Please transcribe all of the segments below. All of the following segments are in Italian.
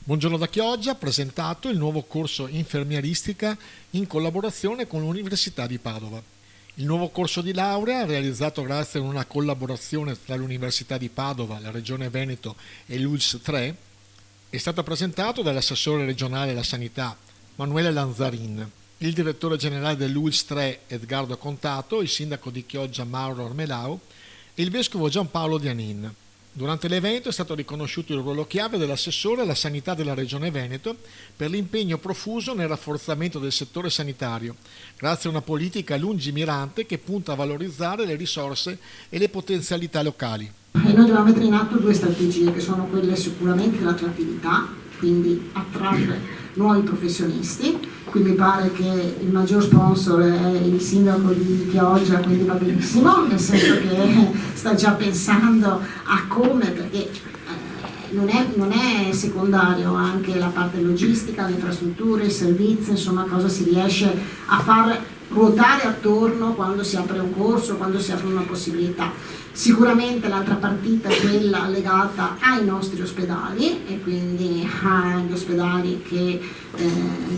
Buongiorno da Chioggia ha presentato il nuovo corso infermieristica in collaborazione con l'Università di Padova. Il nuovo corso di laurea, realizzato grazie a una collaborazione tra l'Università di Padova, la Regione Veneto e l'ULSS 3, è stato presentato dall'assessore regionale alla sanità Manuele Lanzarin, il direttore generale dell'ULSS 3 Edgardo Contato, il sindaco di Chioggia Mauro Armelau e il vescovo Giampaolo Dianin. Durante l'evento è stato riconosciuto il ruolo chiave dell'assessore alla sanità della Regione Veneto per l'impegno profuso nel rafforzamento del settore sanitario, grazie a una politica lungimirante che punta a valorizzare le risorse e le potenzialità locali. E noi dobbiamo mettere in atto due strategie, che sono quelle sicuramente dell'attrattività, quindi attrarre nuovi professionisti. Qui mi pare che il maggior sponsor è il sindaco di Chioggia, quindi va benissimo, nel senso che sta già pensando a come, perché non è secondario anche la parte logistica, le infrastrutture, i servizi, insomma cosa si riesce a far ruotare attorno quando si apre un corso, quando si apre una possibilità. Sicuramente l'altra partita è quella legata ai nostri ospedali e quindi agli ospedali che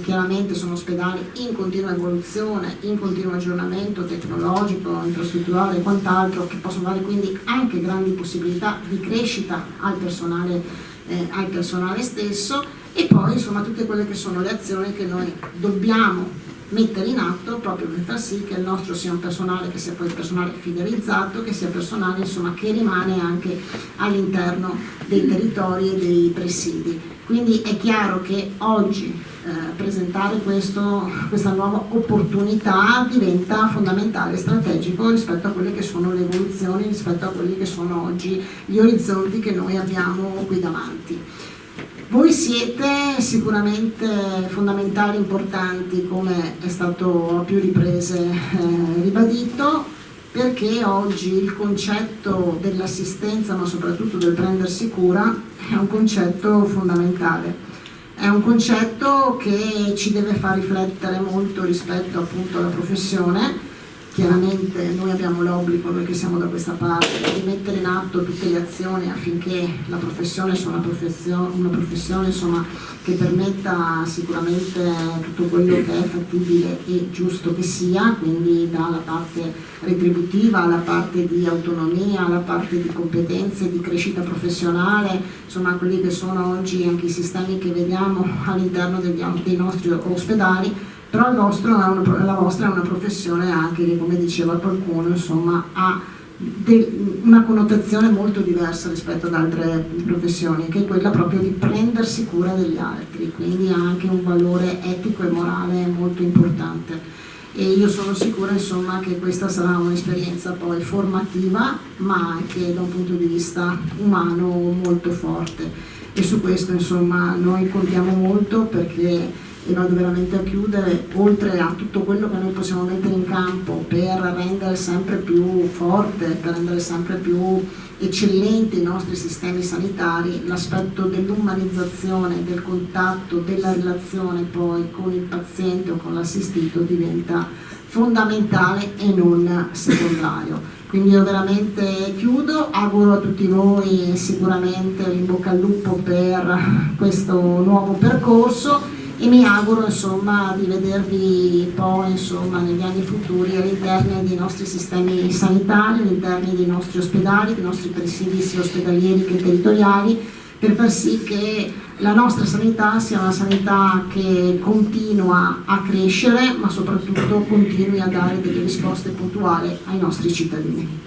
chiaramente sono ospedali in continua evoluzione, in continuo aggiornamento tecnologico, infrastrutturale e quant'altro, che possono dare quindi anche grandi possibilità di crescita al personale stesso, e poi insomma tutte quelle che sono le azioni che noi dobbiamo mettere in atto proprio per far sì che il nostro sia un personale che sia poi personale fidelizzato, che sia personale insomma che rimane anche all'interno dei territori e dei presidi. Quindi è chiaro che oggi presentare questa nuova opportunità diventa fondamentale e strategico rispetto a quelle che sono le evoluzioni, rispetto a quelli che sono oggi gli orizzonti che noi abbiamo qui davanti. Voi siete sicuramente fondamentali, importanti, come è stato a più riprese ribadito, perché oggi il concetto dell'assistenza, ma soprattutto del prendersi cura, è un concetto fondamentale. È un concetto che ci deve far riflettere molto rispetto appunto alla professione. Chiaramente noi abbiamo l'obbligo, noi che siamo da questa parte, di mettere in atto tutte le azioni affinché la professione sia una professione insomma, che permetta sicuramente tutto quello che è fattibile e giusto che sia, quindi dalla parte retributiva alla parte di autonomia, alla parte di competenze, di crescita professionale, insomma quelli che sono oggi anche i sistemi che vediamo all'interno dei nostri ospedali. Però la vostra è una professione anche che, come diceva qualcuno, insomma, ha una connotazione molto diversa rispetto ad altre professioni, che è quella proprio di prendersi cura degli altri, quindi ha anche un valore etico e morale molto importante. E io sono sicura insomma, che questa sarà un'esperienza poi formativa, ma anche da un punto di vista umano molto forte. E su questo insomma, noi contiamo molto perché, e vado veramente a chiudere, oltre a tutto quello che noi possiamo mettere in campo per rendere sempre più forte, per rendere sempre più eccellenti i nostri sistemi sanitari, l'aspetto dell'umanizzazione, del contatto, della relazione poi con il paziente o con l'assistito diventa fondamentale e non secondario. Quindi io veramente chiudo, auguro a tutti voi sicuramente in bocca al lupo per questo nuovo percorso e mi auguro insomma di vedervi poi insomma negli anni futuri all'interno dei nostri sistemi sanitari, all'interno dei nostri ospedali, dei nostri presidi sia ospedalieri che territoriali, per far sì che la nostra sanità sia una sanità che continua a crescere, ma soprattutto continui a dare delle risposte puntuali ai nostri cittadini.